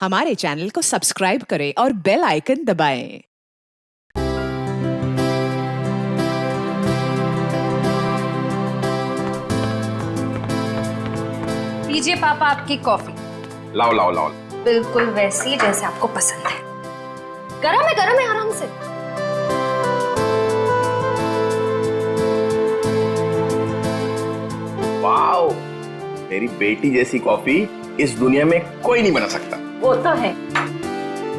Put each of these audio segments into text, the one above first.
हमारे चैनल को सब्सक्राइब करें और बेल आइकन दबाएं। लीजिए पापा आपकी कॉफी। लाओ लाओ लाओ। बिल्कुल वैसी जैसे आपको पसंद है। गरम है आराम से। वाओ, मेरी बेटी जैसी कॉफी इस दुनिया में कोई नहीं बना सकता। वो तो है,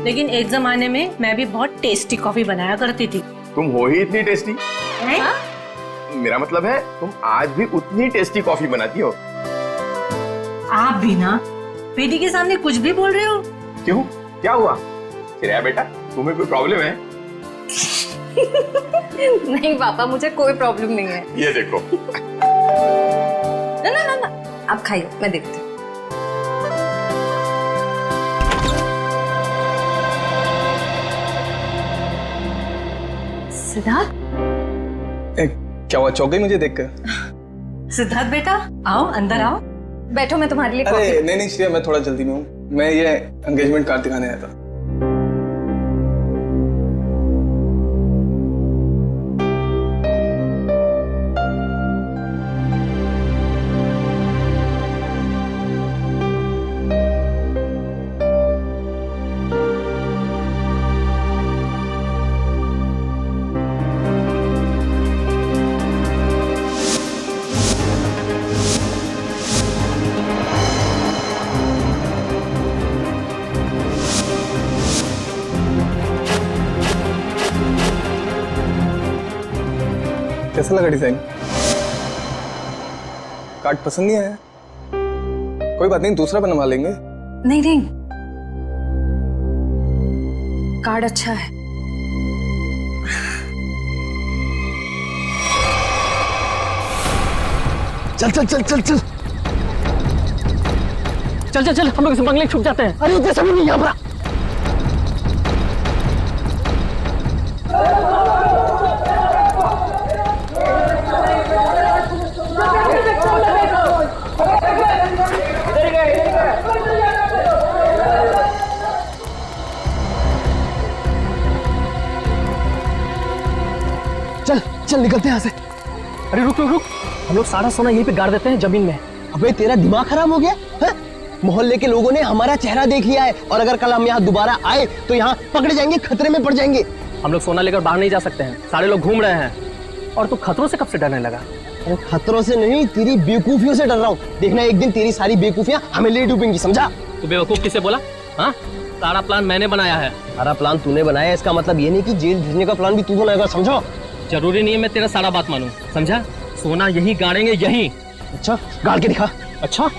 लेकिन एक जमाने में मैं भी बहुत टेस्टी कॉफी बनाया करती थी। तुम हो ही इतनी टेस्टी। हाँ? मेरा मतलब है तुम आज भी उतनी टेस्टी कॉफी बनाती हो। आप भी ना बेटी के सामने कुछ भी बोल रहे हो। क्यों, क्या हुआ? श्रेया बेटा, तुम्हें कोई प्रॉब्लम है? नहीं पापा, मुझे कोई प्रॉब्लम नहीं है। ये देखो। ना आप खाइए, मैं देखती हूँ। सिद्धार्थ, क्या हुआ, चौक गई मुझे देखकर? सिद्धार्थ बेटा आओ, अंदर आओ। बैठो, मैं तुम्हारे लिए अरे कॉफी। नहीं श्रेया, मैं थोड़ा जल्दी में हूँ। मैं ये एंगेजमेंट कार्ड दिखाने आया था। कैसा लगा डिजाइन? कार्ड पसंद नहीं आया? कोई बात नहीं, दूसरा बनवा लेंगे। नहीं, कार्ड अच्छा है। चल चल चल चल चल चल चल चल, हम लोग इस बंगले छुप जाते हैं। अरे जैसा भी नहीं यहाँ पर। चल चल निकलते हैं यहाँ से। अरे रुक रुक रुक, हम लोग सारा सोना यहीं पे गाड़ देते हैं जमीन में। अबे तेरा दिमाग खराब हो गया है? मोहल्ले के लोगों ने हमारा चेहरा देख लिया है और अगर कल हम यहाँ दोबारा आए तो यहाँ पकड़े जाएंगे, खतरे में पड़ जाएंगे। हम लोग सोना लेकर बाहर नहीं जा सकते हैं, सारे लोग घूम रहे हैं। और तू खतरों से कब से डरने लगा? अरे खतरों से नहीं, तेरी बेवकूफियों से डर रहा हूँ। देखना एक दिन तेरी सारी बेवकूफियां हमें ले डूबेंगी, समझा? तू बेवकूफ किसे बोला? हाँ, सारा प्लान मैंने बनाया है। सारा प्लान तूने बनाया, इसका मतलब ये नहीं कि जेल भेजने का प्लान भी तू बनाएगा, समझो? जरूरी नहीं है मैं तेरा सारा बात मानूं, समझा? सोना यहीं गाड़ेंगे, यहीं। अच्छा, गाड़ के दिखा। अच्छा,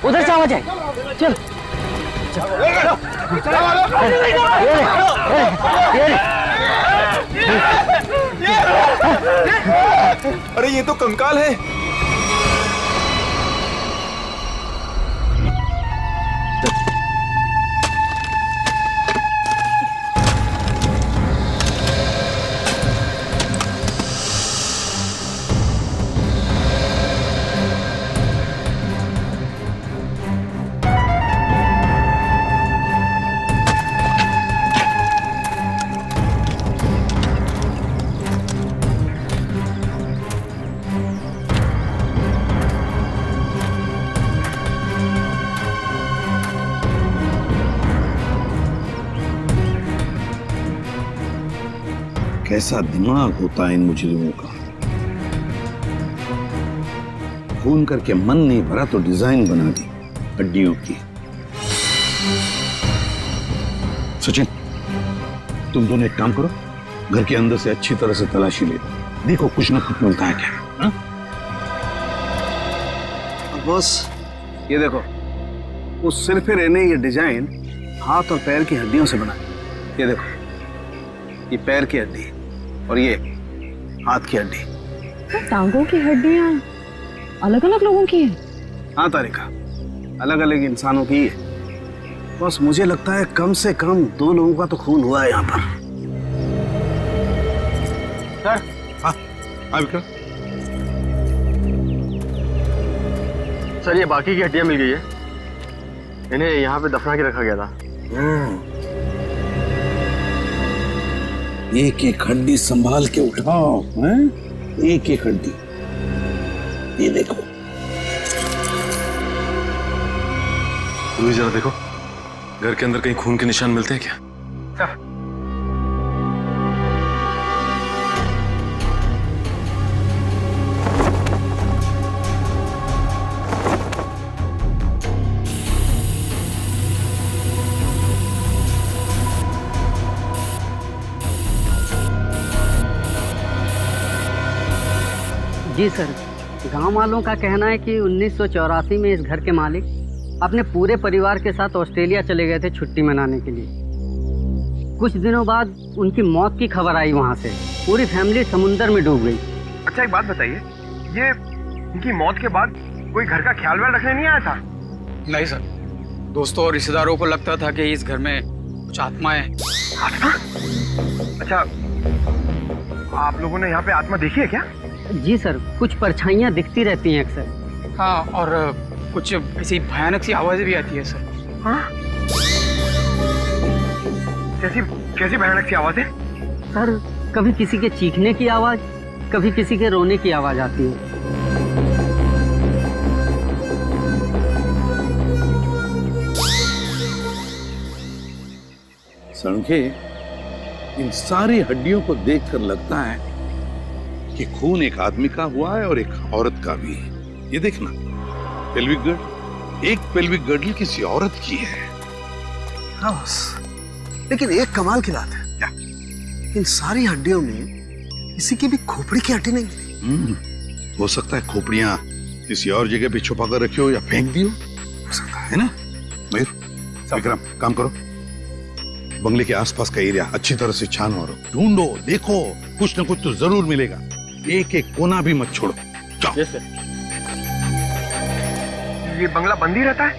उधर से आवाज है। चल अरे ये तो कंकाल है। कैसा दिमाग होता है इन मुजरिमों का। खून करके मन नहीं भरा तो डिजाइन बना दी हड्डियों की। सचिन, तुम दोनों एक काम करो, घर के अंदर से अच्छी तरह से तलाशी ले, देखो कुछ ना कुछ मिलता है क्या। हा? बॉस, ये देखो, उस सिर पे रहने ये डिजाइन हाथ और पैर की हड्डियों से बना है। ये देखो, ये पैर की हड्डी और ये हाथ की हड्डी। टांगों की हड्डियां अलग अलग लोगों की हैं? हाँ तारिका, अलग अलग इंसानों की है। बस मुझे लगता है कम से कम 2 लोगों का तो खून हुआ है यहाँ पर। सर। हाँ हाँ विक्रम। सर ये बाकी की हड्डियां मिल गई है, इन्हें यहाँ पे दफना के रखा गया था। एक एक हड्डी संभाल के उठाओ, हैं? एक एक हड्डी। ये देखो। जरा देखो, घर के अंदर कहीं खून के निशान मिलते हैं क्या? जी सर, गांव वालों का कहना है कि 1984 में इस घर के मालिक अपने पूरे परिवार के साथ ऑस्ट्रेलिया चले गए थे छुट्टी मनाने के लिए। कुछ दिनों बाद उनकी मौत की खबर आई वहां से। पूरी फैमिली समुंदर में डूब गई। अच्छा एक बात बताइए, ये इनकी मौत के बाद कोई घर का ख्याल व्याल रखने नहीं आया था? नहीं सर, दोस्तों और रिश्तेदारों को लगता था कि इस घर में कुछ आत्माएं। आत्मा? अच्छा, आप लोगों ने यहाँ पे आत्मा देखी है क्या? जी सर, कुछ परछाइयाँ दिखती रहती हैं अक्सर। हाँ, और कुछ ऐसी भयानक सी आवाजें भी आती है सर। हाँ? कैसी भयानक सी आवाजें? सर, कभी किसी के चीखने की आवाज, कभी किसी के रोने की आवाज आती है। सणखे, इन सारी हड्डियों को देखकर लगता है कि खून एक आदमी का हुआ है और एक औरत का भी। ये देखना, पेल्विक गर्ड, एक पेल्विक गर्डल किसी औरत की है। हाँ बस, लेकिन एक कमाल की बात है। क्या? इन सारी हड्डियों में किसी की भी खोपड़ी की हड्डी नहीं मिली। हो सकता है खोपड़ियां किसी और जगह पे छुपा कर रखी हो या फेंक दी हो सकता है ना। मयूर, विक्रम, काम करो, बंगले के आसपास का एरिया अच्छी तरह से छानो और ढूंढो, देखो, कुछ न कुछ तो जरूर मिलेगा। एक एक कोना भी मत छोड़ो। जाओ। Yes sir. ये बंगला बंद ही रहता है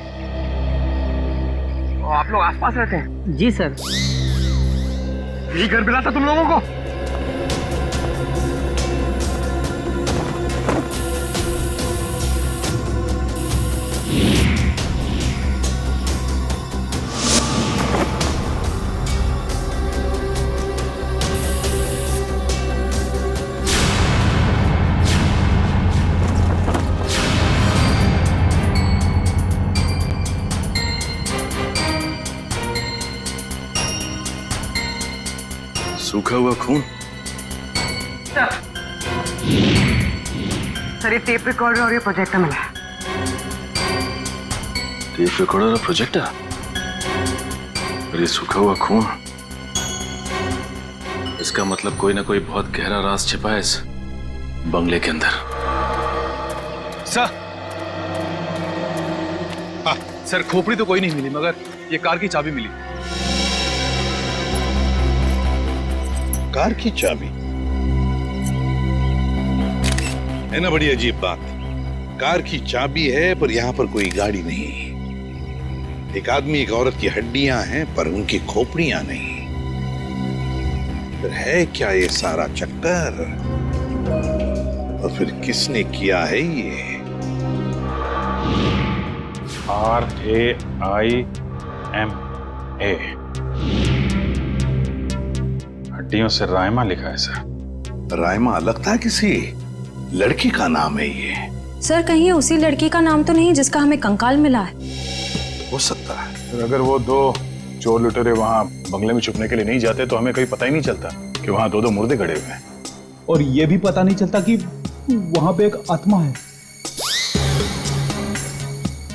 और आप लोग आसपास रहते हैं? जी सर। यही घर मिला था तुम लोगों को? सूखा हुआ खून। सर, ये टेप रिकॉर्डर और ये प्रोजेक्टर मिला है। टेप रिकॉर्डर और प्रोजेक्टर और ये सूखा हुआ खून, इसका मतलब कोई ना कोई बहुत गहरा राज छिपा है इस बंगले के अंदर। सर, हाँ सर, खोपड़ी तो कोई नहीं मिली, मगर ये कार की चाबी मिली। कार की चाबी है ना, बड़ी अजीब बात। कार की चाबी है पर यहां पर कोई गाड़ी नहीं। एक आदमी एक औरत की हड्डियां हैं पर उनकी खोपड़ियां नहीं। फिर है क्या ये सारा चक्कर? और फिर किसने किया है ये? RAIMA, हड्डियों से रायमा लिखा है सर। रायमा लगता है किसी लड़की का नाम है ये। सर, कहीं ये उसी लड़की का नाम तो नहीं जिसका हमें कंकाल मिला है? हो सकता है। अगर वो 2 चोर लुटेरे वहां बंगले में छुपने के लिए नहीं जाते तो हमें कहीं पता ही नहीं चलता कि वहां 2 मुर्दे खड़े हुए हैं। और ये भी पता नहीं चलता कि वहां पे एक आत्मा है।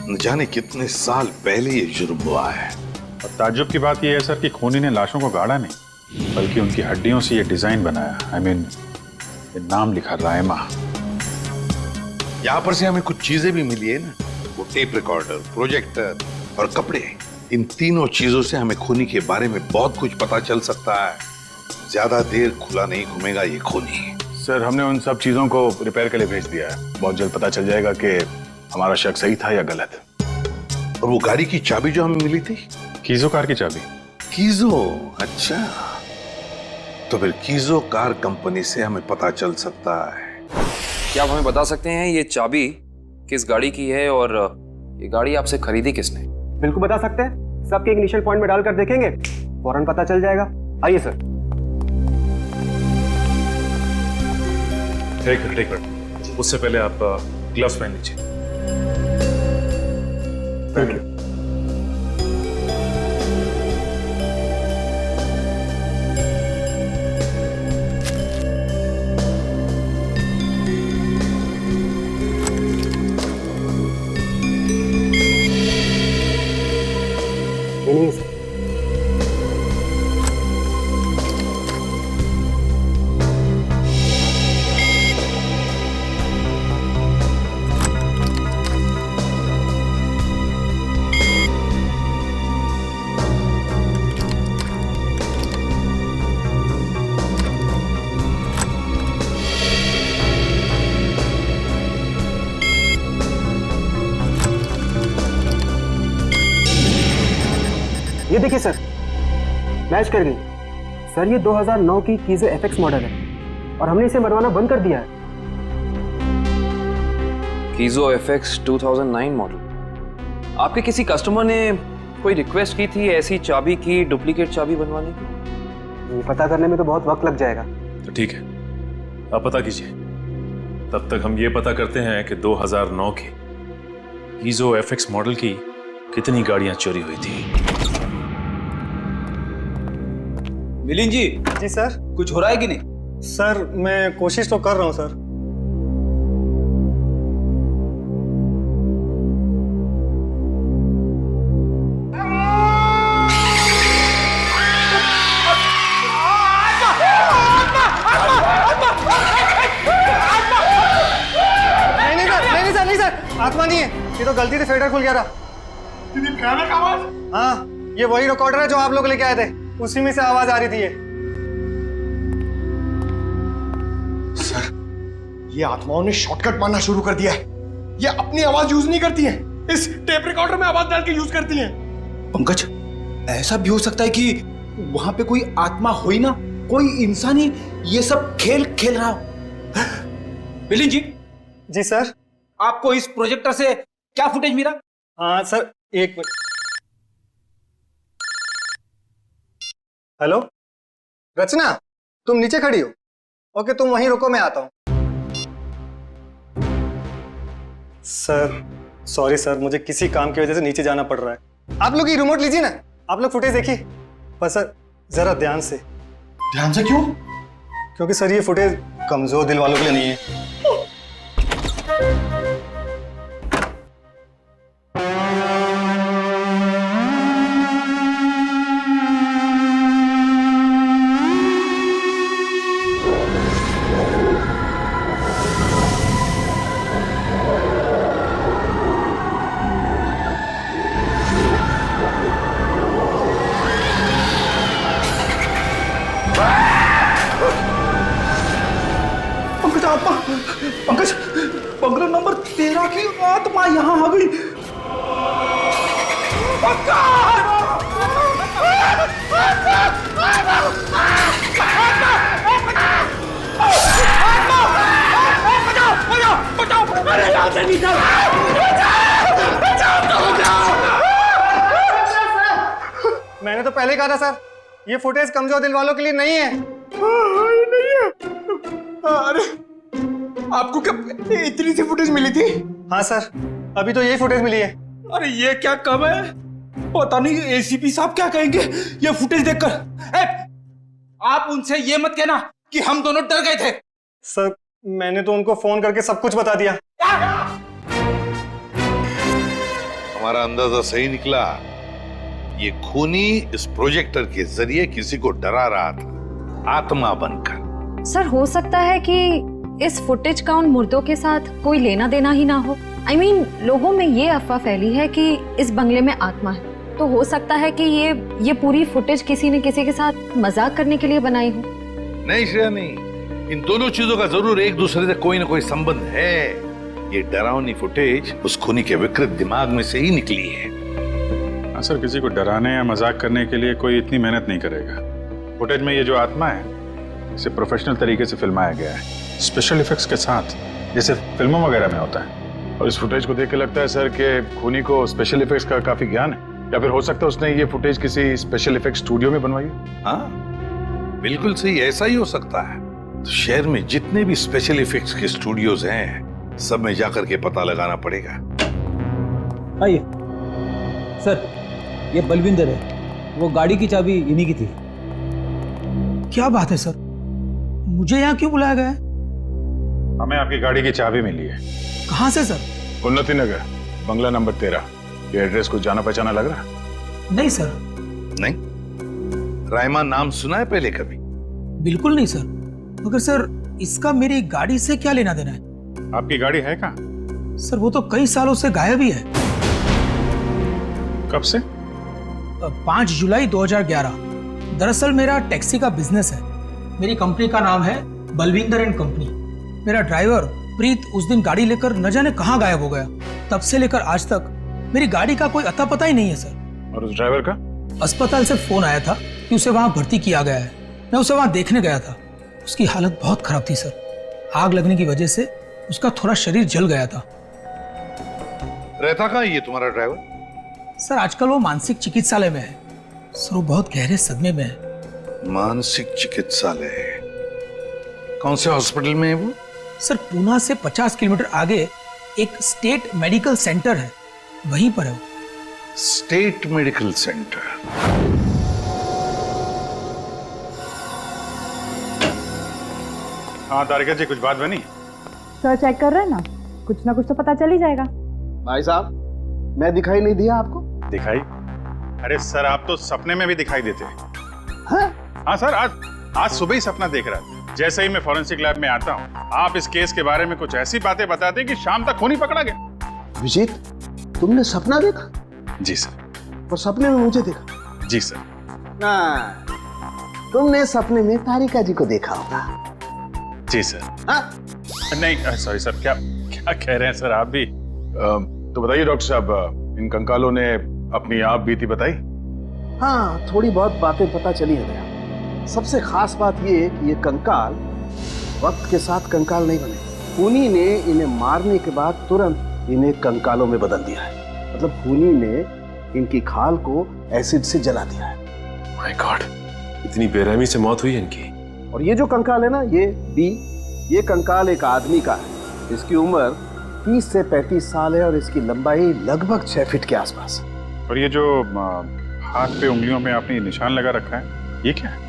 न जाने कितने साल पहले ये जुर्म हुआ है। और ताज्जुब की बात यह है सर कि खूनी ने लाशों को गाड़ा नहीं, बल्कि उनकी हड्डियों से ये डिजाइन बनाया। ये नाम लिखा रायमा। यहाँ पर से हमें कुछ चीजें भी मिली है ना, वो टेप रिकॉर्डर, प्रोजेक्टर और कपड़े। इन तीनों चीजों से हमें खूनी के बारे में बहुत कुछ पता चल सकता है। ज्यादा देर खुला नहीं घूमेगा ये खूनी। सर हमने उन सब चीजों को रिपेयर के लिए भेज दिया है। बहुत जल्द पता चल जाएगा कि हमारा शक सही था या गलत। और वो गाड़ी की चाबी जो हमें मिली थी, कीजो कार की चाबी। कीजो, अच्छा। तो फिर कीजो कार कंपनी से हमें पता चल सकता है। क्या आप हमें बता सकते हैं ये चाबी किस गाड़ी की है और ये गाड़ी आपसे खरीदी किसने? बिल्कुल बता सकते हैं, सबके इनिशियल पॉइंट में डालकर देखेंगे, फौरन पता चल जाएगा। आइए सर। एक मिनट, उससे पहले आप ग्लव्स पहन लीजिए। Thank you. नहीं सर। ये देखिए सर, मैच कर गई सर। ये 2009 की कीजो एफएक्स मॉडल है और हमने इसे बनवाना बंद कर दिया है। कीजो एफएक्स 2009 मॉडल। आपके किसी कस्टमर ने कोई रिक्वेस्ट की थी ऐसी चाबी की डुप्लीकेट चाबी बनवाने की? ये पता करने में तो बहुत वक्त लग जाएगा। तो ठीक है, आप पता कीजिए। तब तक हम ये पता करते हैं कि 2009 के कीजो एफएक्स मॉडल की कितनी गाड़ियां चोरी हुई थी। मिलिंद जी। जी सर। कुछ हो रहा है कि नहीं? सर मैं कोशिश तो कर रहा हूँ सर। नहीं सर, आत्मा नहीं है, ये तो गलती से फेडर खुल गया था। हाँ, ये वही रिकॉर्डर है जो आप लोग लेके आए थे, उसी में से आवाज आ रही थी ये। सर, ये आत्माओं ने शॉर्टकट मारना शुरू कर दिया है। ये अपनी आवाज यूज नहीं करती हैं, इस टेप रिकॉर्डर में आवाज डाल के यूज करती हैं। पंकज, ऐसा भी हो सकता है कि वहां पे कोई आत्मा हो ही ना, कोई इंसान ही ये सब खेल खेल रहा हो। मिलिंद जी। जी सर। आपको इस प्रोजेक्टर से क्या फुटेज मिला? हाँ सर, एक मिनट। हेलो रचना, तुम नीचे खड़ी हो? ओके, तुम वहीं रुको, मैं आता हूं। सर सॉरी सर, मुझे किसी काम की वजह से नीचे जाना पड़ रहा है। आप लोग ये रिमोट लीजिए ना, आप लोग फुटेज देखिए, पर सर जरा ध्यान से। ध्यान से क्यों? क्योंकि सर ये फुटेज कमजोर दिल वालों के लिए नहीं है। पंकज, बंगला नंबर 13 की आत्मा यहाँ आ गई। मैंने तो पहले कहा था सर, ये फुटेज कमजोर दिल वालों के लिए नहीं है। नहीं है। अरे आपको क्या इतनी सी फुटेज मिली थी? हाँ सर, अभी तो यही फुटेज मिली है। अरे ये क्या कम है, पता नहीं एसीपी साहब क्या कहेंगे ये फुटेज देखकर। आप उनसे ये मत कहना कि हम दोनों डर गए थे। सर मैंने तो उनको फोन करके सब कुछ बता दिया। हमारा अंदाजा सही निकला। ये खूनी इस प्रोजेक्टर के जरिए किसी को डरा रहा था, आत्मा बनकर। सर हो सकता है कि इस फुटेज का उन मुर्दों के साथ कोई लेना देना ही ना हो। I mean, लोगों में ये अफवाह फैली है कि इस बंगले में आत्मा है, तो हो सकता है कि ये पूरी फुटेज किसी ने किसी के साथ मजाक करने के लिए बनाई हो। नहीं श्रेया, नहीं, इन दोनों चीजों का जरूर एक दूसरे से कोई ना कोई संबंध है। ये डरावनी फुटेज उस खूनी के विकृत दिमाग में से ही निकली है। हाँ सर, किसी को डराने या मजाक करने के लिए कोई इतनी मेहनत नहीं करेगा। फुटेज में ये जो आत्मा है इसे प्रोफेशनल तरीके से फिल्माया गया है, स्पेशल इफेक्ट्स के साथ, जैसे फिल्मों वगैरह में होता है। और इस फुटेज को देख के लगता है सर कि खूनी को स्पेशल इफेक्ट्स का काफी ज्ञान है, या फिर हो सकता है उसने ये फुटेज किसी स्पेशल इफेक्ट स्टूडियो में बनवाई है। हाँ बिल्कुल सही, ऐसा ही हो सकता है। तो शहर में जितने भी स्पेशल इफेक्ट्स के स्टूडियोज हैं सब में जाकर के पता लगाना पड़ेगा। आइए सर, ये बलविंदर है, वो गाड़ी की चाबी इन्हीं की थी। क्या बात है सर, मुझे यहाँ क्यों बुलाया गया है? हमें आपकी गाड़ी की चाबी मिली है। कहाँ से सर? उन्नति नगर, बंगला नंबर 13। ये एड्रेस को जाना पहचाना लग रहा है? नहीं सर। नहीं? रायमा नाम सुना है पहले कभी? बिल्कुल नहीं सर। मगर सर, इसका मेरी गाड़ी से क्या लेना देना है? आपकी गाड़ी है कहाँ? सर वो तो कई सालों से गायब ही है। कब से? 5 जुलाई 2011। दरअसल मेरा टैक्सी का बिजनेस है। मेरी कंपनी का नाम है बलविंदर एंड कंपनी। मेरा ड्राइवर प्रीत उस दिन गाड़ी लेकर न जाने कहाँ गायब हो गया। तब से लेकर आज तक मेरी गाड़ी का कोई अता पता ही नहीं है सर। और उस ड्राइवर का? अस्पताल से फोन आया था कि उसे वहां भर्ती किया गया है। मैं उसे वहां देखने गया था। उसकी हालत बहुत खराब थी सर। आग लगने की वजह से उसका थोड़ा शरीर जल गया था। रहता कहाँ ये तुम्हारा ड्राइवर? सर आजकल वो मानसिक चिकित्सालय में है। सर वो बहुत गहरे सदमे में है। मानसिक चिकित्सालय? कौन से हॉस्पिटल में है वो? सर पूना से 50 किलोमीटर आगे एक स्टेट मेडिकल सेंटर है, वहीं पर है वो। State medical centre? हाँ तारिका जी, कुछ बात बनी? सर चेक कर रहे हैं ना, कुछ ना कुछ तो पता चल ही जाएगा। भाई साहब, मैं दिखाई नहीं दिया आपको? दिखाई? अरे सर, आप तो सपने में भी दिखाई देते हैं। हाँ सर, आज सुबह ही सपना देख रहा था। जैसे ही मैं फॉरेंसिक लैब में आता हूँ, आप इस केस के बारे में कुछ ऐसी बातें बताते कि शाम तक खूनी पकड़ा गया। विजीत, तुमने सपना देखा? जी सर। और सपने में मुझे देखा? जी सर। ना, तुमने सपने में तारिका जी को देखा होगा। जी सर। नहीं सॉरी सर, क्या कह रहे हैं सर आप भी? तो बताइए डॉक्टर साहब, इन कंकालों ने अपनी आप बीती बताई? हाँ, थोड़ी बहुत बातें पता चली है भैया। सबसे खास बात ये कि ये कंकाल वक्त के साथ कंकाल नहीं बने। खूनी ने इन्हें मारने के बाद तुरंत इन्हें कंकालों में बदल दिया है। मतलब खूनी ने इनकी खाल को एसिड से जला दिया है। माय गॉड, इतनी बेरहमी से मौत हुई है इनकी। और ये जो कंकाल है ना, ये कंकाल एक आदमी का है। इसकी उम्र 30 से 35 साल है और इसकी लंबाई लगभग 6 फीट के आसपास। और ये जो हाथ पे उंगलियों में आपने निशान लगा रखा है, ये क्या है?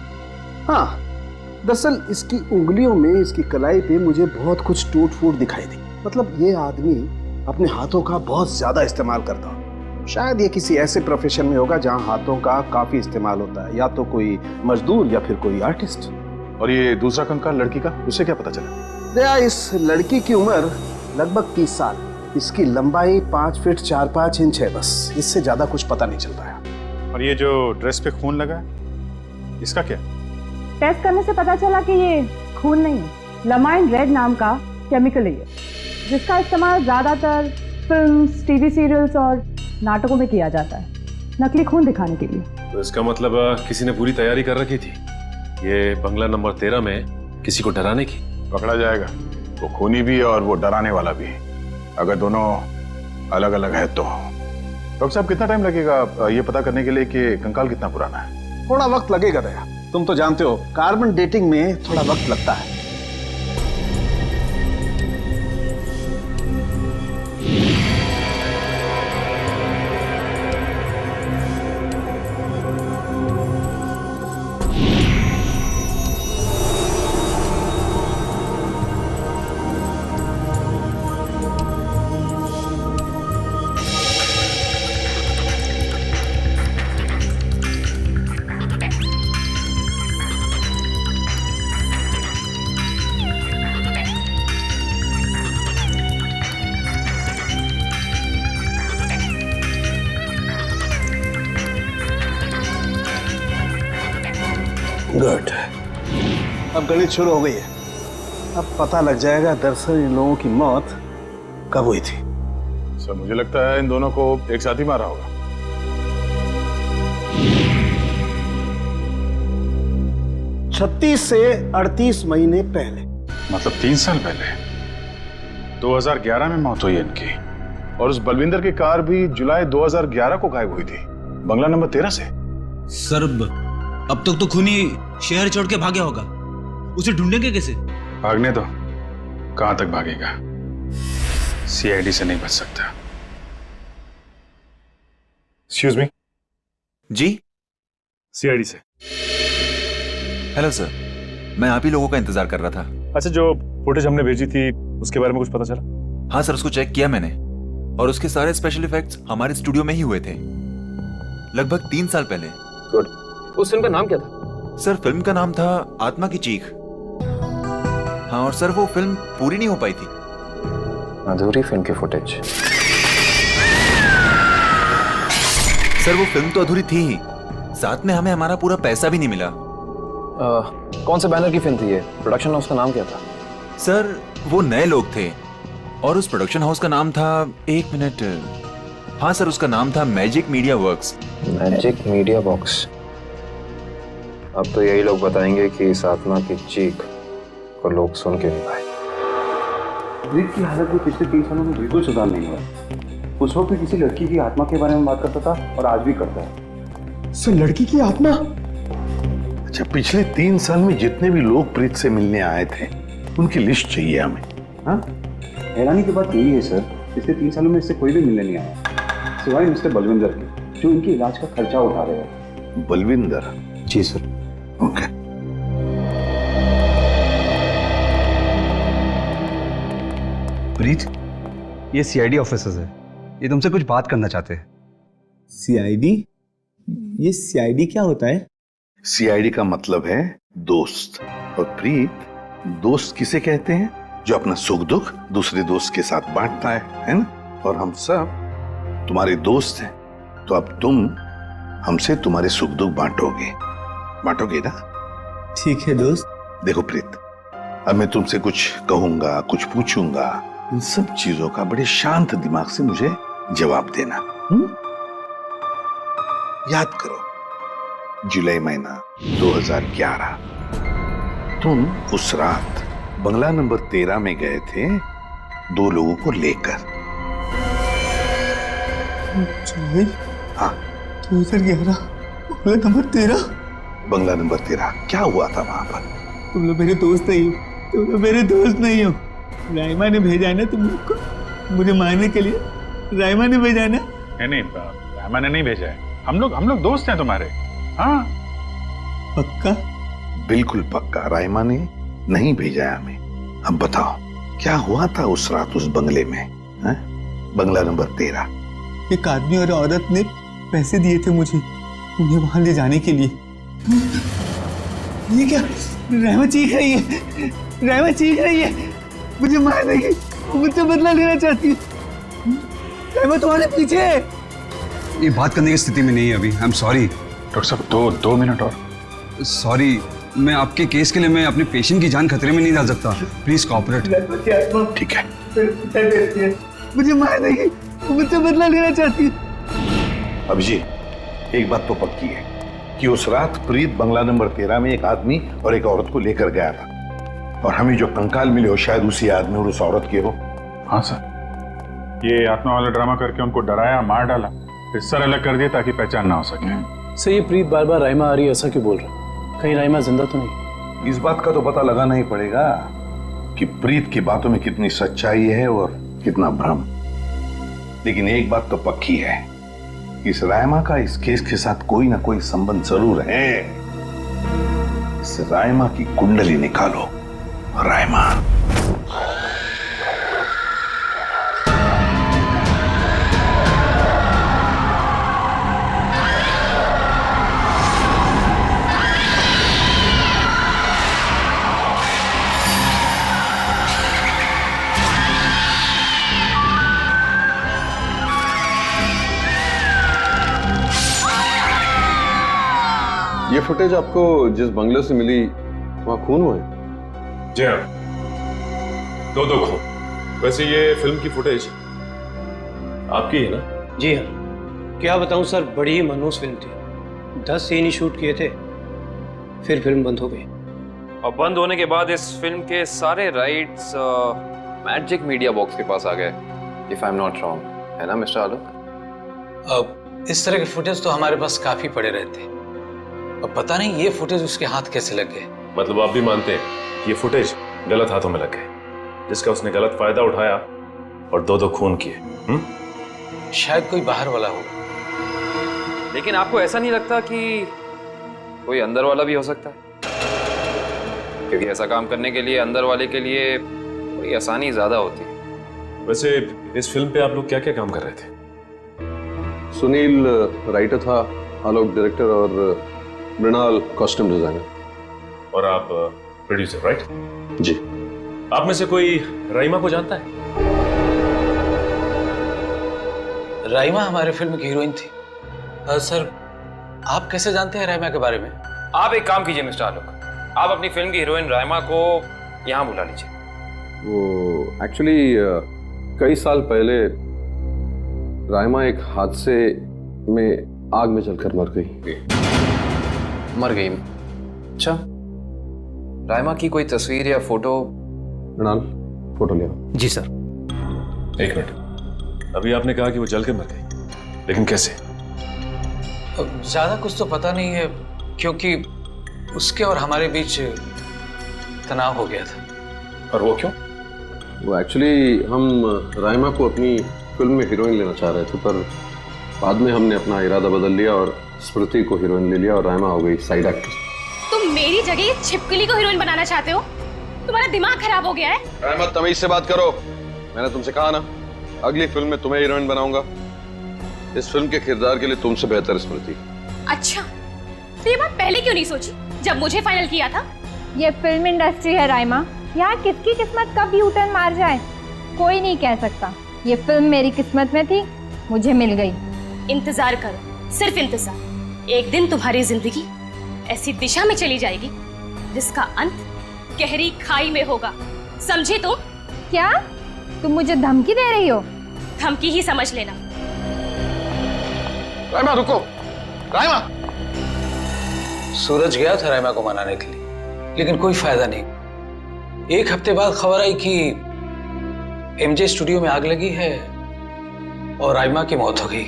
हाँ, दरअसल इसकी उंगलियों में, इसकी कलाई पे मुझे बहुत कुछ टूट फूट दिखाई दी। मतलब ये आदमी अपने हाथों का बहुत ज्यादा इस्तेमाल करता हो। शायद ये किसी ऐसे प्रोफेशन में होगा जहाँ हाथों का काफी इस्तेमाल होता है, या तो कोई मजदूर या फिर कोई आर्टिस्ट। और ये दूसरा कंकाल लड़की का, उसे क्या पता चला? दया, इस लड़की की उम्र लगभग 30 साल। इसकी लंबाई 5 फीट 4-5 इंच है, बस इससे ज्यादा कुछ पता नहीं चल पाया। और ये जो ड्रेस पे खून लगा है, इसका क्या? टेस्ट करने से पता चला कि ये खून नहीं है, लमाइन रेड नाम का केमिकल है ये, जिसका इस्तेमाल ज्यादातर फिल्म्स, टीवी सीरियल्स और नाटकों में किया जाता है नकली खून दिखाने के लिए। तो इसका मतलब किसी ने पूरी तैयारी कर रखी थी ये बंगला नंबर 13 में किसी को डराने की। पकड़ा जाएगा, वो खूनी भी और वो डराने वाला भी, अगर दोनों अलग अलग है तो। डॉक्टर साहब, कितना टाइम लगेगा ये पता करने के लिए कि कंकाल कितना पुराना है? थोड़ा वक्त लगेगा दया, तुम तो जानते हो कार्बन डेटिंग में थोड़ा वक्त लगता है। गुड, अब गणित शुरू हो गई है। अब पता लग जाएगा दरअसल इन लोगों की मौत कब हुई थी। सर मुझे लगता है इन दोनों को एक साथ ही मारा होगा। 36 से 38 महीने पहले, मतलब 3 साल पहले 2011 में मौत हुई है इनकी। और उस बलविंदर की कार भी जुलाई 2011 को गायब हुई थी, बंगला नंबर 13 से। सर अब तक तो खूनी शहर छोड़ के भागा होगा, उसे ढूंढेंगे कैसे? भागने दो, कहां तक भागेगा? सीआईडी से नहीं बच सकता। Excuse me. जी सीआईडी से। हेलो सर, मैं आप ही लोगों का इंतजार कर रहा था। अच्छा, जो फुटेज हमने भेजी थी उसके बारे में कुछ पता चला? हाँ सर, उसको चेक किया मैंने और उसके सारे स्पेशल इफेक्ट्स हमारे स्टूडियो में ही हुए थे, लगभग 3 साल पहले। गुड। उस फिल्म का नाम क्या था? सर फिल्म का नाम था आत्मा की चीख। हाँ, और सर वो फिल्म पूरी नहीं हो पाई थी। अधूरी फिल्म की फुटेज। सर वो फिल्म तो अधूरी थी ही, साथ में हमें हमारा पूरा पैसा भी नहीं मिला। कौन से बैनर की फिल्म थी ये? प्रोडक्शन हाउस का नाम क्या था? सर वो नए लोग थे और उस प्रोडक्शन हाउस का नाम था, 1 मिनट, हाँ सर उसका नाम था magic media works. Magic media box. अब तो यही लोग बताएंगे कि इस आत्मा की चीख को लोग सुन के नहीं पाए। प्रीत की हालत में पिछले 3 सालों में बिल्कुल सुधार नहीं हुआ। उस वक्त भी किसी लड़की की आत्मा के बारे में बात करता था और आज भी करता है। सर लड़की की आत्मा? अच्छा, पिछले 3 साल में जितने भी लोग प्रीत से मिलने आए थे उनकी लिस्ट चाहिए हमें। हाँ, हैरानी की बात यही है सर, पिछले 3 सालों में इससे कोई भी मिलने नहीं आया सिवाय मिस्टर बलविंदर के, जो इनके इलाज का खर्चा उठा रहे हैं। बलविंदर? जी सर। ओके। प्रीत, ये सीआईडी ऑफिसर्स है, ये तुमसे कुछ बात करना चाहते हैं। सीआईडी? ये सीआईडी क्या होता है? सीआईडी का मतलब है दोस्त, और प्रीत दोस्त किसे कहते हैं? जो अपना सुख दुख दूसरे दोस्त के साथ बांटता है ना? और हम सब तुम्हारे दोस्त हैं, तो अब तुम हमसे तुम्हारे सुख दुख बांटोगे ना? ठीक है दोस्त। देखो प्रीत, अब मैं तुमसे कुछ कहूंगा, कुछ पूछूंगा, इन सब चीजों का बड़े शांत दिमाग से मुझे जवाब देना। याद करो, जुलाई महीना 2011, तुम उस रात बंगला नंबर 13 में गए थे 2 लोगों को लेकर। हाँ, 2011 बंगला नंबर 13। बंगला नंबर 13, क्या हुआ था वहां पर? तुम लोग मेरे दोस्त नहीं हो, तुम लोग मेरे दोस्त नहीं हो। राइमा ने भेजा है ना तुम लोग को मुझे मारने के लिए? राइमा ने भेजा है ना? नहीं, राइमा ने नहीं भेजा है। हम लोग दोस्त हैं तुम्हारे। हाँ पक्का? बिल्कुल पक्का, राइमा ने नहीं भेजा है हमें। अब बताओ क्या हुआ था उस रात उस बंगले में, है? बंगला नंबर 13। एक आदमी और औरत ने पैसे दिए थे मुझे उन्हें वहां ले जाने के लिए। ये क्या? राइमा चीख रही है, राइमा चीख रही है, मुझे मार देगी, मुझसे बदला लेना चाहती है। राइमा तुम्हारे पीछे है। ये बात करने की स्थिति में नहीं है अभी। आई एम सॉरी डॉक्टर साहब, 2 मिनट और। सॉरी, मैं आपके केस के लिए मैं अपने पेशेंट की जान खतरे में नहीं डाल सकता। Please cooperate. ठीक है। मुझे मार देगी, मुझसे बदला लेना चाहती है। अभिजीत, एक बात तो पक्की है कि उस रात प्रीत बंगला नंबर 13 में एक आदमी और एक औरत को लेकर गया था, और हमें जो कंकाल मिले हो शायद उसी आदमी और उस औरत के हो। हाँ सर, ये आत्मा वाला ड्रामा करके उनको डराया, मार डाला, फिर सर अलग कर दिया ताकि पहचान ना हो सके। सर ये प्रीत बार बार राइमा आ रही है ऐसा क्यों बोल रहा है? कहीं राइमा जिंदा तो नहीं? इस बात का तो पता लगाना ही पड़ेगा कि प्रीत की बातों में कितनी सच्चाई है और कितना भ्रम। लेकिन एक बात तो पक्की है, इस राइमा का इस केस के साथ कोई ना कोई संबंध जरूर है। इस राइमा की कुंडली निकालो। राइमा, ये फुटेज आपको जिस बंगले से मिली वहां खून हुआ है? जी हाँ। दो दो खो। वैसे ये फिल्म की फुटेज आपकी है ना? जी हाँ। क्या बताऊं सर, बड़ी ही मनहूस फिल्म थी। 10 सीन ही शूट किए थे, फिर फिल्म बंद हो गई। और बंद होने के बाद इस फिल्म के सारे राइट्स मैजिक मीडिया बॉक्स के पास आ गए, if I am not wrong, है ना मिस्टर आलोक? अब इस तरह के फुटेज तो हमारे पास काफी पड़े रहते हैं। अब पता नहीं ये फुटेज उसके हाथ कैसे लग गए। मतलब आप भी मानते हैं कि ये फुटेज गलत हाथों में लग गए, जिसका उसने गलत फायदा उठाया और दो दो खून किए? शायद कोई बाहर वाला होगा। लेकिन आपको ऐसा नहीं लगता कि कोई अंदर वाला भी हो सकता है? क्योंकि ऐसा काम करने के लिए अंदर वाले के लिए थोड़ी आसानी ज्यादा होती है। वैसे इस फिल्म पे आप लोग क्या क्या काम कर रहे थे? सुनील राइटर था, आलोक डायरेक्टर और मृणाल कॉस्ट्यूम डिजाइनर। और आप प्रोड्यूसर, राइट? जी। आप में से कोई राइमा को जानता है? राइमा हमारे फिल्म की हीरोइन थी। सर, आप कैसे जानते हैं राइमा के बारे में? आप एक काम कीजिए मिस्टर आलोक, आप अपनी फिल्म की हीरोइन राइमा को यहाँ बुला लीजिए। वो एक्चुअली कई साल पहले राइमा एक हादसे में आग में जलकर मर गई। मर गई? अच्छा, राइमा की कोई तस्वीर या फोटो? मृणाल, फोटो लिया। जी सर। एक मिनट, अभी आपने कहा कि वो जल के मर गई, लेकिन कैसे? ज्यादा कुछ तो पता नहीं है, क्योंकि उसके और हमारे बीच तनाव हो गया था। और वो क्यों? वो एक्चुअली हम राइमा को अपनी फिल्म में हीरोइन लेना चाह रहे थे, पर बाद में हमने अपना इरादा बदल लिया और स्मृति को हीरोइन ले लिया और राइमा हो गई साइड एक्ट्रेस। तुम मेरी जगह ये छिपकली को हीरोइन बनाना चाहते हो? तुम्हारा दिमाग खराब हो गया है? राइमा, तमीज से बात करो। मैंने तुमसे कहा ना, अगली फिल्म में तुम्हें हीरोइन बनाऊंगा। इस फिल्म के किरदार के लिए तुमसे बेहतर स्मृति। अच्छा, तो ये बात पहले क्यों नहीं सोची जब मुझे फाइनल किया था? ये फिल्म इंडस्ट्री है राइमा, यहाँ किसकी किस्मत कब यू टर्न मार जाए कोई नहीं कह सकता। ये फिल्म मेरी किस्मत में थी, मुझे मिल गई। इंतजार करो, सिर्फ इंतजार। एक दिन तुम्हारी जिंदगी ऐसी दिशा में चली जाएगी जिसका अंत गहरी खाई में होगा, समझे तुम? क्या तुम मुझे धमकी दे रही हो? धमकी ही समझ लेना। राइमा रुको, राइमा। सूरज गया था राइमा को मनाने के लिए, लेकिन कोई फायदा नहीं। एक हफ्ते बाद खबर आई कि एमजे स्टूडियो में आग लगी है और राइमा की मौत हो गई।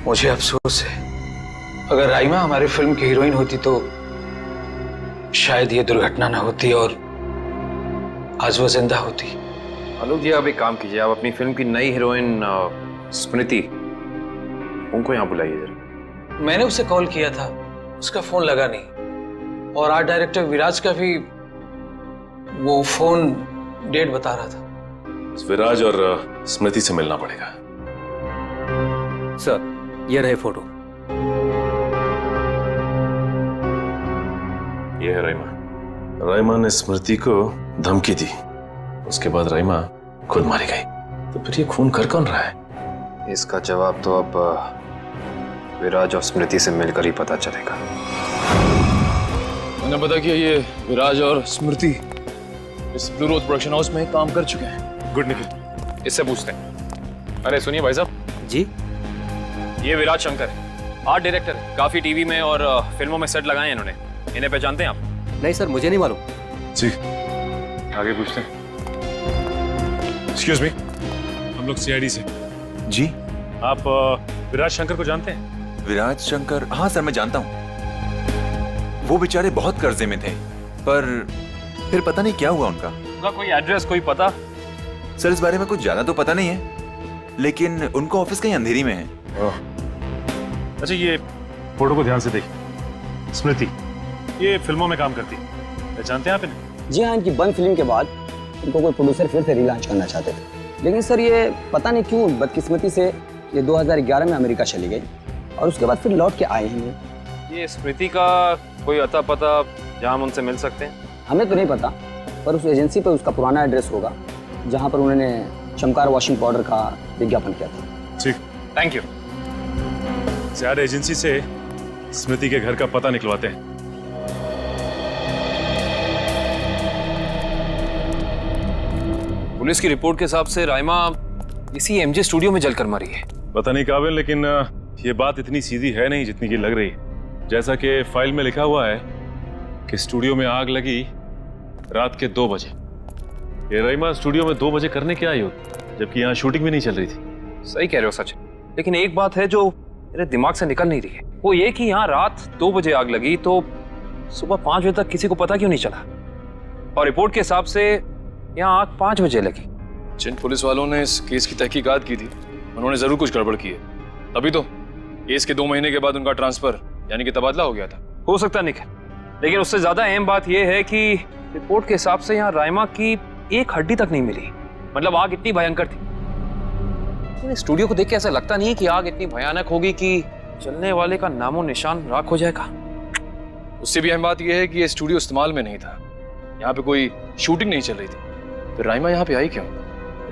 मुझे अफसोस है, अगर राइमा हमारी फिल्म की हीरोइन होती तो शायद ये दुर्घटना ना होती और आज वो जिंदा होती। आलोक जी, आप एक काम कीजिए, आप अपनी फिल्म की नई हीरोइन स्मृति, उनको यहाँ बुलाइए जरा। मैंने उसे कॉल किया था, उसका फोन लगा नहीं, और आर्ट डायरेक्टर विराज का भी वो फोन डेट बता रहा था। विराज और स्मृति से मिलना पड़ेगा। सर, ये रहे फोटो। ये है राइमा। राइमा ने स्मृति को धमकी दी, उसके बाद राइमा खुद मारी गई। तो फिर ये खून कर कौन रहा है? इसका जवाब तो अब विराज और स्मृति से मिलकर ही पता चलेगा। मैंने पता किया, ये विराज और स्मृति इस ब्लू रोज प्रोडक्शन हाउस में काम कर चुके हैं। गुड निखिल, इससे पूछते हैं। अरे सुनिए भाई साहब जी, ये विराज शंकर है, आर्ट डायरेक्टर है, काफी टीवी में और फिल्मों में सेट लगाए हैं इन्होंने। इन्हें पहचानते हैं आप? नहीं सर, मुझे नहीं मालूम। जी, आगे पूछते हैं। एक्सक्यूज मी, हम लोग सीआईडी से। जी। आप विराज शंकर को जानते हैं? विराज शंकर? हाँ सर, मैं जानता हूँ। वो बेचारे बहुत कर्जे में थे, पर फिर पता नहीं क्या हुआ उनका। उनका कोई एड्रेस, कोई पता? सर, इस बारे में कुछ ज्यादा तो पता नहीं है, लेकिन उनका ऑफिस कहीं अंधेरी में है। अच्छा, ये फोटो को ध्यान से देखिए। स्मृति ये फिल्मों में काम करती है, पहचानते हैं आप इन्हें? जी हाँ, इनकी बंद फिल्म के बाद इनको कोई प्रोड्यूसर फिर से रिलॉन्च करना चाहते थे, लेकिन सर ये पता नहीं क्यों बदकिस्मती से ये 2011 में अमेरिका चली गई और उसके बाद फिर लौट के आए हैं। ये स्मृति का कोई अता पता जहाँ हम उनसे मिल सकते हैं? हमें तो नहीं पता, पर उस एजेंसी पर उसका पुराना एड्रेस होगा जहाँ पर उन्होंने चमकार वॉशिंग पाउडर का विज्ञापन किया था। ठीक, थैंक यू। ज्यादा एजेंसी से स्मृति के घर का पता निकलवाते हैं। पुलिस की रिपोर्ट के हिसाब से राइमा इसी एमजे स्टूडियो में जलकर मरी है। पता नहीं काबिल, लेकिन ये बात इतनी सीधी है नहीं जितनी की लग रही है। जैसा कि फाइल में लिखा हुआ है कि स्टूडियो में आग लगी रात के 2 बजे। ये राइमा स्टूडियो में 2 बजे करने क्या आई होती, जबकि यहाँ शूटिंग भी नहीं चल रही थी। सही कह रहे हो सचिन, लेकिन एक बात है जो मेरे दिमाग से निकल नहीं रही है, वो ये कि यहाँ रात 2 बजे आग लगी तो सुबह 5 बजे तक किसी को पता क्यों नहीं चला? और रिपोर्ट के हिसाब से यहाँ आग 5 बजे लगी। जिन पुलिस वालों ने इस केस की तहकीकात की थी उन्होंने जरूर कुछ गड़बड़ की है, तभी तो केस के 2 महीने के बाद उनका ट्रांसफर यानी कि तबादला हो गया था। हो सकता है निखिल, लेकिन उससे ज्यादा अहम बात यह है कि रिपोर्ट के हिसाब से यहाँ राइमा की एक हड्डी तक नहीं मिली। मतलब आग इतनी भयंकर थी, स्टूडियो को देख के ऐसा लगता नहीं कि आग इतनी भयानक होगी कि चलने वाले का नामो निशान राख हो जाएगा। उससे भी अहम बात यह है कि ये स्टूडियो इस्तेमाल में नहीं था, यहाँ पे कोई शूटिंग नहीं चल रही थी। फिर राइमा यहाँ पे आई क्यों?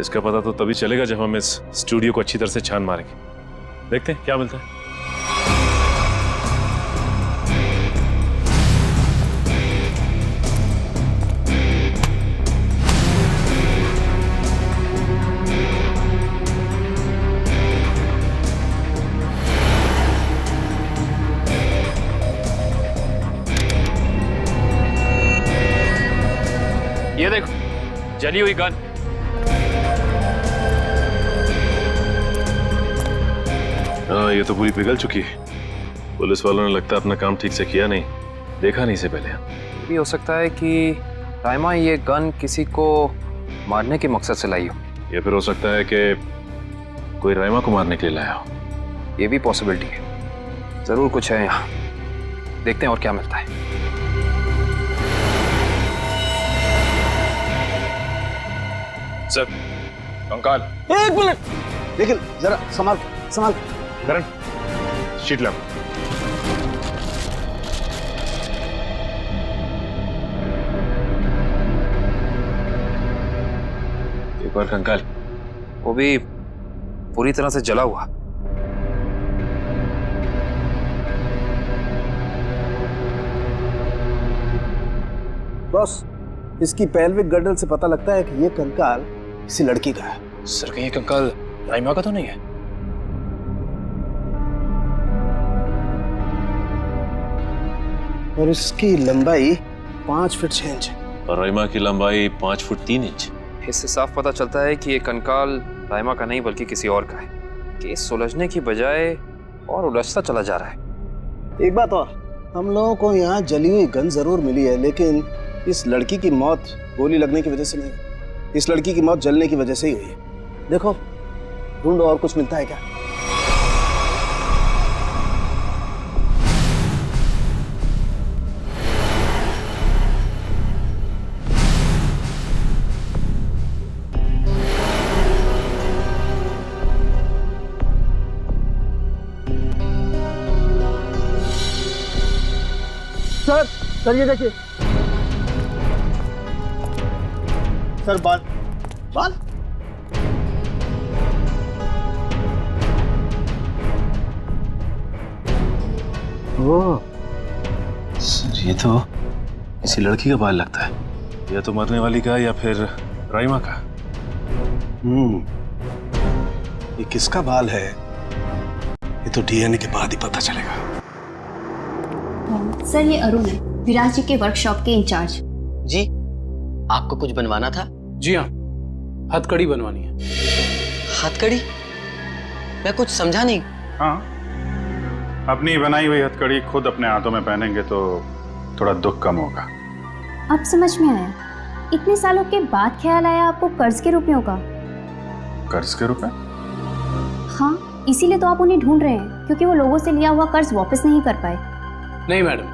इसका पता तो तभी चलेगा जब हम इस स्टूडियो को अच्छी तरह से छान मारेंगे। देखते हैं क्या मिलता है। ये देखो, जली हुई गन। हाँ, ये तो पूरी पिघल चुकी है। पुलिस वालों ने लगता है अपना काम ठीक से किया नहीं, देखा नहीं इसे पहले। भी हो सकता है कि राइमा ये गन किसी को मारने के मकसद से लाई हो, या फिर हो सकता है कि कोई राइमा को मारने के लिए लाया हो। ये भी पॉसिबिलिटी है। जरूर कुछ है यहाँ, देखते हैं और क्या मिलता है। सर, कंकाल। 1 मिनट निखिल, जरा संभाल संभाल। करण, शीट ला। एक और कंकाल, वो भी पूरी तरह से जला हुआ। बॉस, इसकी पेल्विक गर्डल से पता लगता है कि ये कंकाल किसी लड़की का है। सर, कहीं ये कंकाल राइमा का तो नहीं है? और इसकी लंबाई 5 फीट 6 इंच और राइमा की लंबाई 5 फुट 3 इंच। इससे साफ पता चलता है कि ये कंकाल राइमा का नहीं बल्कि किसी और का है। केस सुलझने की बजाय और उलझता चला जा रहा है। एक बात और, हम लोगों को यहाँ जली हुई गन जरूर मिली है, लेकिन इस लड़की की मौत गोली लगने की वजह से नहीं, इस लड़की की मौत जलने की वजह से ही हुई है। देखो, ढूंढो और कुछ मिलता है क्या। सर ये देखिए सर, बाल बाल। ओह सर, ये तो किसी लड़की का बाल लगता है। या तो मरने वाली का या फिर राइमा का। ये किसका बाल है ये तो डीएनए के बाद ही पता चलेगा। सर, ये अरुण है, विराज जी के वर्कशॉप के इंचार्ज। जी, आपको कुछ बनवाना था? जी हाँ, हथकड़ी बनवानी है। हथकड़ी? मैं कुछ समझा नहीं। हाँ, अपनी बनाई हुई हथकड़ी खुद अपने हाथों में पहनेंगे तो थोड़ा दुख कम होगा। अब समझ में आया, इतने सालों के बाद ख्याल आया आपको कर्ज के रुपयों का। कर्ज के रुपए? हाँ, इसीलिए तो आप उन्हें ढूंढ रहे हैं, क्योंकि वो लोगों से लिया हुआ कर्ज वापस नहीं कर पाए। नहीं मैडम,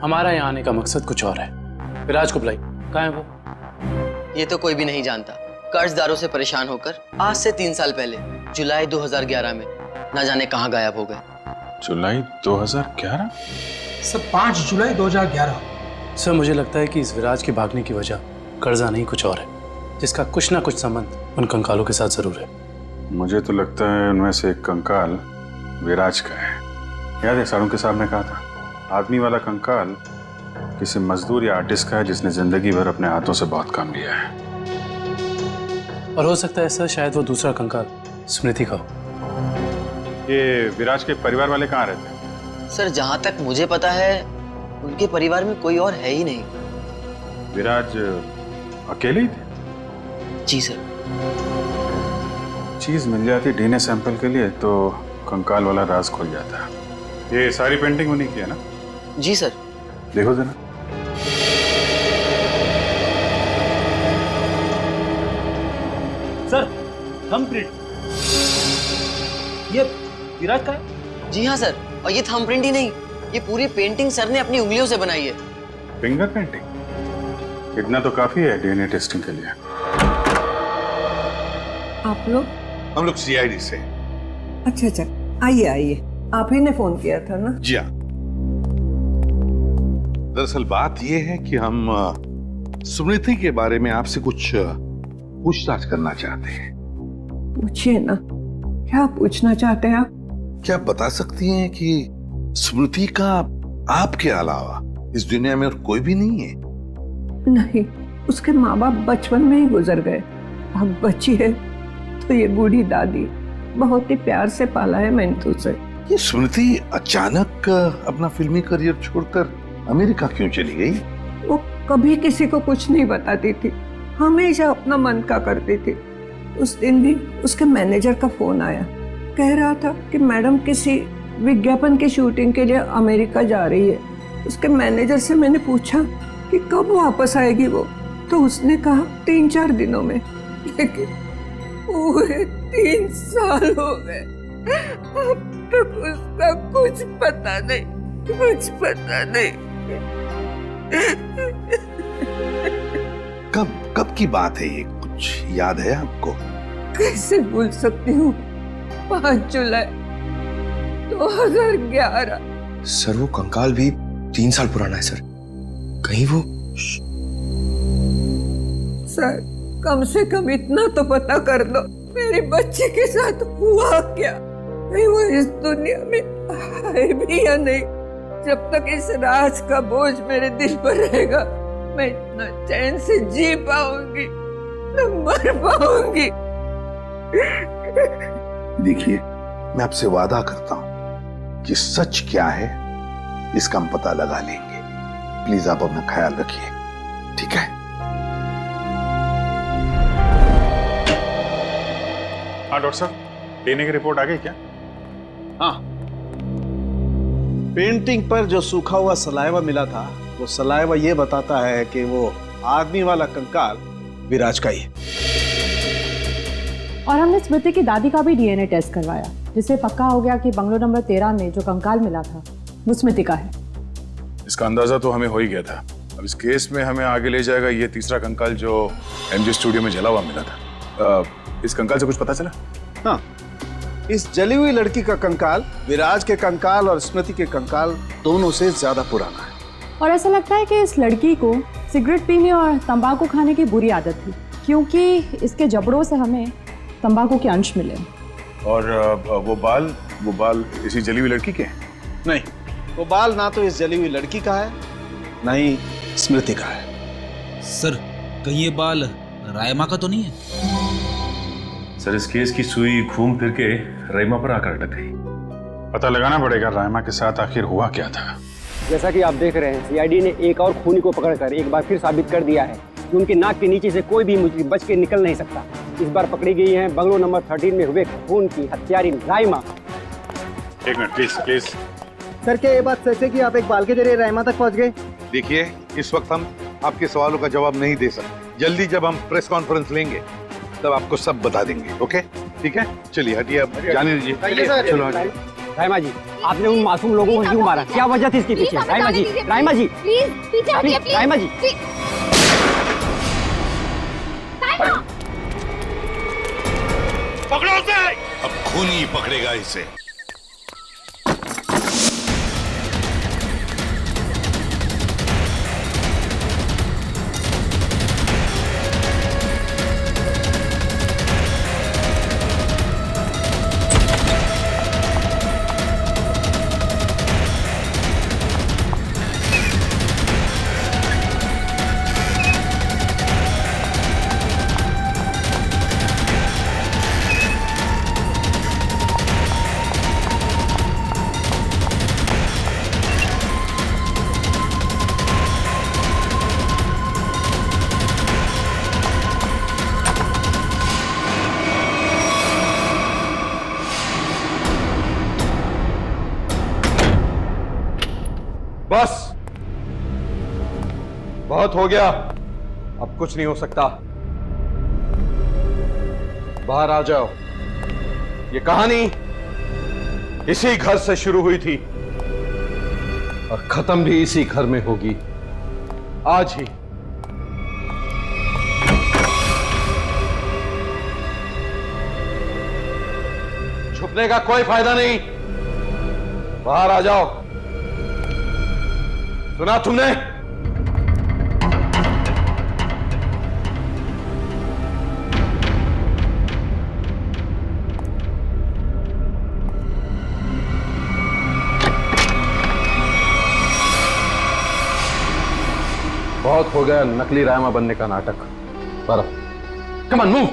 हमारा यहाँ आने का मकसद कुछ और है। विराज को बुलाई, कहाँ है वो? ये तो कोई भी नहीं जानता। कर्जदारों से परेशान होकर आज से 3 साल पहले जुलाई 2011 में न जाने कहाँ गायब हो गए। जुलाई 2011? सर, 5 जुलाई 2011। सर, मुझे लगता है कि इस विराज के भागने की वजह कर्जा नहीं कुछ और है, जिसका कुछ ना कुछ संबंध उन कंकालों के साथ जरूर है। मुझे तो लगता है उनमें से एक कंकाल विराज का है। याद है सारुण के साहब ने कहा था, आदमी वाला कंकाल किसी मजदूर या आर्टिस्ट का है जिसने जिंदगी भर अपने हाथों से बहुत काम लिया है। और हो सकता है सर शायद वो दूसरा कंकाल स्मृति का हो। ये विराज के परिवार वाले कहाँ रहते हैं? सर जहां तक मुझे पता है उनके परिवार में कोई और है ही नहीं। विराज अकेले ही थे? जी सर। चीज मिल जाती डीएनए सैंपल के लिए तो कंकाल वाला राज खुल जाता। ये सारी पेंटिंग उन्हीं की है ना? जी सर। देखो जरा। सर थंबप्रिंट ये विराज का है? जी हाँ सर, और ये थंबप्रिंट ही नहीं, ये पूरी पेंटिंग सर ने अपनी उंगलियों से बनाई है। Finger painting? इतना तो काफी है डीएनए टेस्टिंग के लिए। आप लोग? हम लोग सीआईडी से। अच्छा अच्छा, आइए आइए, आप ही ने फोन किया था ना? जी हाँ। दरअसल बात यह है कि हम स्मृति के बारे में आपसे कुछ पूछताछ करना चाहते हैं। पूछिए ना, क्या पूछना चाहते हैं आप? क्या आप बता सकती हैं कि स्मृति का आपके अलावा इस दुनिया में और कोई भी नहीं है? नहीं, उसके माँ बाप बचपन में ही गुजर गए। अब बची है तो ये बूढ़ी दादी, बहुत ही प्यार से पाला है मैंने उसे। ये स्मृति अचानक अपना फिल्मी करियर छोड़कर अमेरिका क्यों चली गई? वो कभी किसी को कुछ नहीं बताती थी, हमेशा अपना मन का करती थी। उस दिन भी उसके मैनेजर का फोन आया, कह रहा था कि मैडम किसी विज्ञापन की शूटिंग के लिए अमेरिका जा रही है। उसके मैनेजर से मैंने पूछा कि कब वापस आएगी वो, तो उसने कहा 3-4 दिनों में। लेकिन पूरे 3 साल हो गए, अब तक उसका कुछ पता नहीं, कुछ पता नहीं। कब की बात है ये, कुछ याद है आपको? कैसे भूल सकती हूँ, 5 जुलाई 2011। सर वो कंकाल भी 3 साल पुराना है सर, कहीं वो। सर कम से कम इतना तो पता कर लो, मेरी बच्ची के साथ हुआ क्या? नहीं वो इस दुनिया में है भी या नहीं? जब तक इस राज का बोझ मेरे दिल पर रहेगा, मैं इतना चैन से जी पाऊंगी, न मर पाऊंगी। देखिए, मैं आपसे वादा करता हूं कि सच क्या है इसका हम पता लगा लेंगे। प्लीज आप अपना ख्याल रखिए, ठीक है? हाँ डॉक्टर साहब, डीएनए की रिपोर्ट आ गई क्या? हाँ, पेंटिंग पर जो सूखा हुआ सलाइवा मिला था, वो सलाइवा ये बताता है कि वो आदमी वाला कंकाल विराज का ही है। और हमने स्मृति की दादी का भी डीएनए टेस्ट करवाया, जिससे पक्का हो गया कि बंगलो नंबर 13 में जो कंकाल मिला था वो स्मृति का है। इसका अंदाजा तो हमें हो ही गया था। अब इस केस में हमें आगे ले जाएगा ये तीसरा कंकाल जो एमजे स्टूडियो में जला हुआ मिला था। इस कंकाल से कुछ पता चला? हाँ, इस जली हुई लड़की का कंकाल विराज के कंकाल और स्मृति के कंकाल दोनों से ज्यादा पुराना है। और ऐसा लगता है कि इस लड़की को सिगरेट पीने और तंबाकू खाने की बुरी आदत थी, क्योंकि इसके जबड़ों से हमें तंबाकू के अंश मिले। और वो बाल इसी जली हुई लड़की के हैं? नहीं, वो बाल ना तो इस जली हुई लड़की का है, ना ही स्मृति का है। सर कहीं ये बाल रायमा का तो नहीं है? सर इस केस की सुई घूम फिर के रायमा पर आकर अटक गई। पता लगाना पड़ेगा रायमा के साथ आखिर हुआ क्या था। जैसा कि आप देख रहे हैं, सीआईडी ने एक और खूनी को पकड़कर एक बार फिर साबित कर दिया है कि उनके नाक के नीचे से कोई भी मुजरिम बच के निकल नहीं सकता। इस बार पकड़ी गई है बंगलो नंबर 13 में हुए खून की हत्यारी रायमा। एक मिनट प्लीज। सर क्या ये बात सच है कि आप एक बाल के जरिए रायमा तक पहुंच गए? देखिए, इस वक्त हम आपके सवालों का जवाब नहीं दे सकते। जल्दी जब हम प्रेस कॉन्फ्रेंस लेंगे तब आपको सब बता देंगे। ओके, ठीक है? चलिए हटिए, अब जाने दीजिए। चलो हटिए। रायमा जी, आपने उन मासूम लोगों को क्यों मारा? क्या वजह थी इसके पीछे? रायमा जी, रायमा जी, प्लीज पीछे हटिए, प्लीज। रायमा जी, पकड़ो उसे। अब खूनी पकड़ेगा इसे। बहुत हो गया, अब कुछ नहीं हो सकता। बाहर आ जाओ। ये कहानी इसी घर से शुरू हुई थी और खत्म भी इसी घर में होगी, आज ही। छुपने का कोई फायदा नहीं, बाहर आ जाओ। सुना तुमने? बहुत हो गया नकली रायमा बनने का नाटक। Come on move.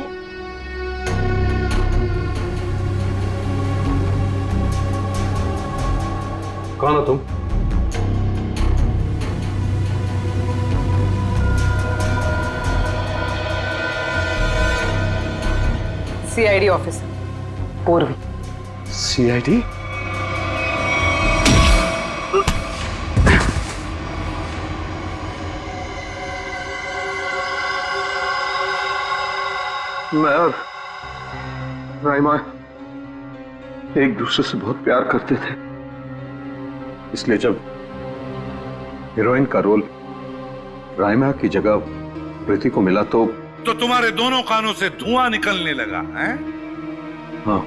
कौन हो तुम? सीआईडी ऑफिसर पूर्वी। सीआईडी? मैं और राइमा एक दूसरे से बहुत प्यार करते थे, इसलिए जब हीरोइन का रोल राइमा की जगह प्रीति को मिला तो तुम्हारे दोनों कानों से धुआं निकलने लगा है? हाँ,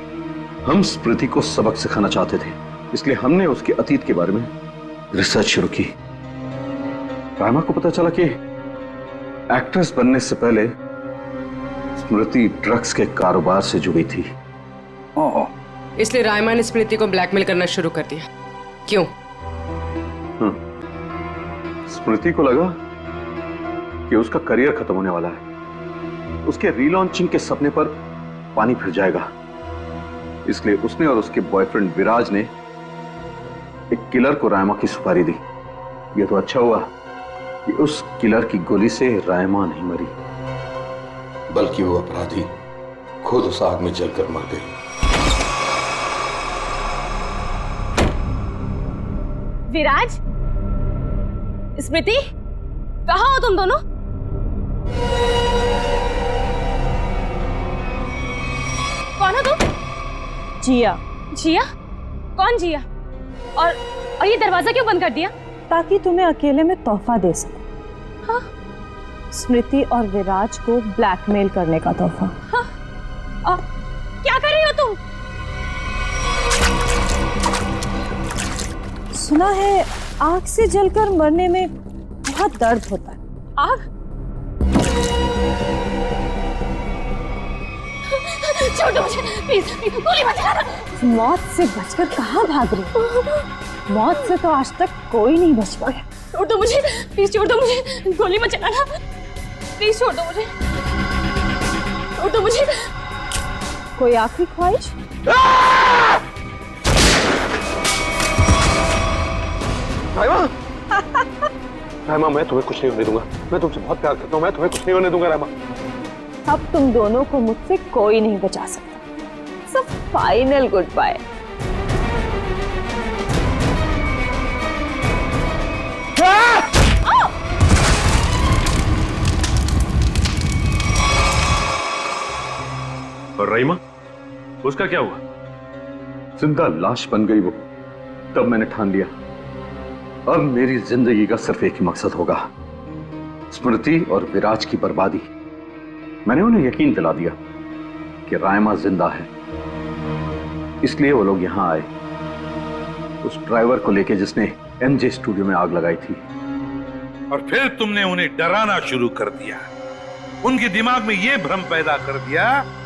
हम स्मृति को सबक सिखाना चाहते थे, इसलिए हमने उसके अतीत के बारे में रिसर्च शुरू की। राइमा को पता चला कि एक्ट्रेस बनने से पहले स्मृति ड्रग्स के कारोबार से जुड़ी थी। इसलिए रायमा ने स्मृति को ब्लैकमेल करना शुरू कर दिया। क्यों? स्मृति को लगा कि उसका करियर खत्म होने वाला है, उसके रीलॉन्चिंग के सपने पर पानी फिर जाएगा, इसलिए उसने और उसके बॉयफ्रेंड विराज ने एक किलर को रायमा की सुपारी दी। यह तो अच्छा हुआ कि उस किलर की गोली से रायमा नहीं मरी, बल्कि वो अपराधी खुद उस आग में जलकर मर गई। विराज, स्मृति, कहाँ हो तुम दोनों? कौन हो तुम? जिया। जिया? कौन जिया? और ये दरवाजा क्यों बंद कर दिया? ताकि तुम्हें अकेले में तोहफा दे सकूं। हाँ? स्मृति और विराज को ब्लैकमेल करने का तोहफा। हाँ? और क्या कर रही हो तुम? सुना है आग से जलकर मरने में बहुत दर्द होता है। आग? छोड़ दो मुझे, प्लीज, गोली मत चलाना। मौत से बचकर कहाँ भाग रही हो? मौत से तो आज तक कोई नहीं बच पाया। छोड़ दो मुझे, प्लीज छोड़ दो मुझे, गोली मत चलाना, प्लीज छोड़ दो मुझे, छोड़ दो मुझे। कोई आखिरी ख्वाहिश? राइमा, राइमा, मैं तुम्हें कुछ नहीं होने दूंगा। मैं तुमसे बहुत प्यार करता हूँ, मैं तुम्हें कुछ नहीं होने दूंगा राइमा। अब तुम दोनों को मुझसे कोई नहीं बचा सकता। सब फाइनल गुड बाय। और रहीमा, उसका क्या हुआ? जिंदा लाश बन गई वो। तब मैंने ठान लिया, अब मेरी जिंदगी का सिर्फ एक ही मकसद होगा, स्मृति और विराज की बर्बादी। मैंने उन्हें यकीन दिला दिया कि रायमा जिंदा है, इसलिए वो लोग यहां आए, उस ड्राइवर को लेके जिसने एमजे स्टूडियो में आग लगाई थी। और फिर तुमने उन्हें डराना शुरू कर दिया, उनके दिमाग में यह भ्रम पैदा कर दिया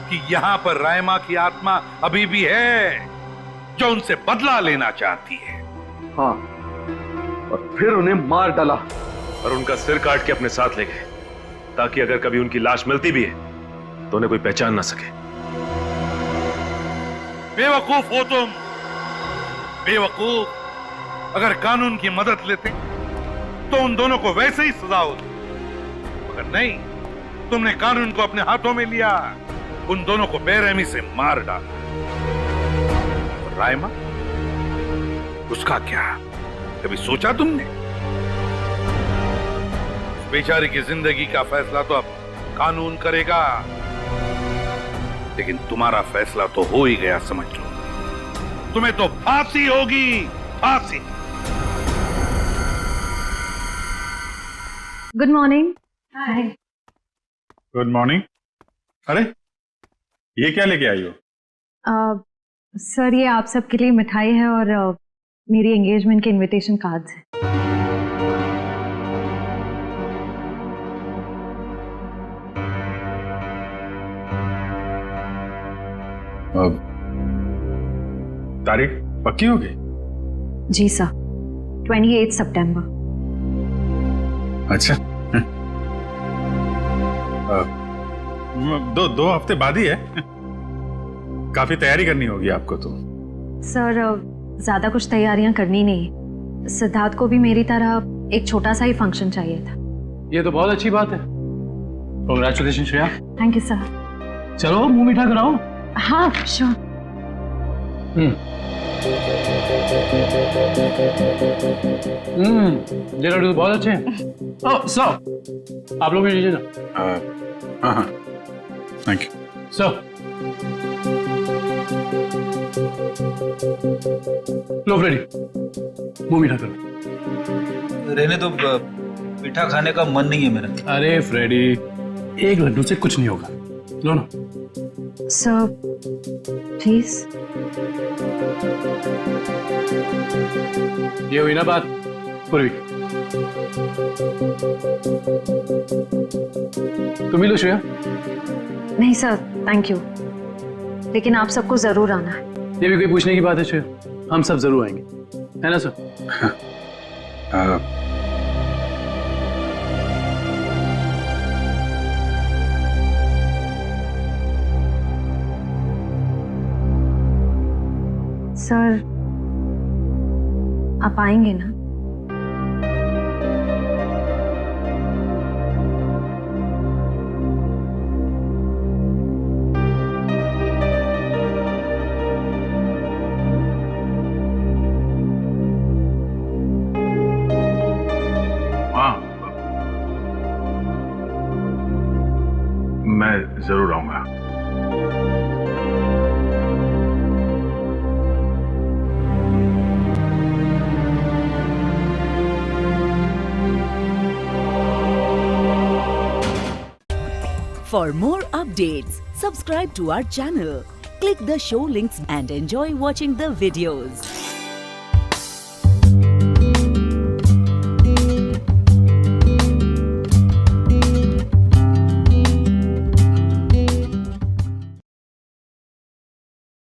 कि यहां पर रायमा की आत्मा अभी भी है जो उनसे बदला लेना चाहती है। हाँ, और फिर उन्हें मार डाला और उनका सिर काट के अपने साथ ले गए, ताकि अगर कभी उनकी लाश मिलती भी है तो उन्हें कोई पहचान ना सके। बेवकूफ हो तुम, बेवकूफ। अगर कानून की मदद लेते तो उन दोनों को वैसे ही सजा होती, मगर नहीं, तुमने कानून को अपने हाथों में लिया, उन दोनों को बेरहमी से मार डाला। और रायमा, उसका क्या? कभी सोचा तुमने? बेचारे की जिंदगी का फैसला तो अब कानून करेगा, लेकिन तुम्हारा फैसला तो हो ही गया, समझ लो। तुम्हें तो फांसी होगी, फांसी। Good morning. Hi. Good morning. अरे ये क्या लेके आई हो? सर ये आप सबके लिए मिठाई है और मेरी एंगेजमेंट के इनविटेशन कार्ड्स हैं। तारीख पक्की हो गई? जी सर, 28 सितंबर। अच्छा। दो हफ्ते बाद ही है। काफी तैयारी करनी होगी आपको तो। सर ज्यादा कुछ तैयारियां करनी नहीं, सिद्धार्थ को भी मेरी तरह एक छोटा सा ही फंक्शन चाहिए था। ये तो बहुत अच्छी बात है। Congratulation Shreya. Thank you sir. चलो मुंह मीठा कराओ। हाँ श्योर। ये लड्डू तो बहुत अच्छे हैं। ओह सो आप लोग भी लीजिए ना। हाँ थैंक यू। सो लो फ्रेडी, मुंह मीठा करो। रहने तो मीठा खाने का मन नहीं है मेरा। अरे फ्रेडी, एक लड्डू से कुछ नहीं होगा, लो ना। Sir please. ये हुई ना बात पूर्वी। तुम ही लो श्रेया। नहीं सर थैंक यू, लेकिन आप सबको जरूर आना है। ये भी कोई पूछने की बात है श्रेया, हम सब जरूर आएंगे, है ना सर? सर आप आएंगे ना? मैं जरूर आऊंगा। For more updates, subscribe to our channel, click the show links and enjoy watching the videos.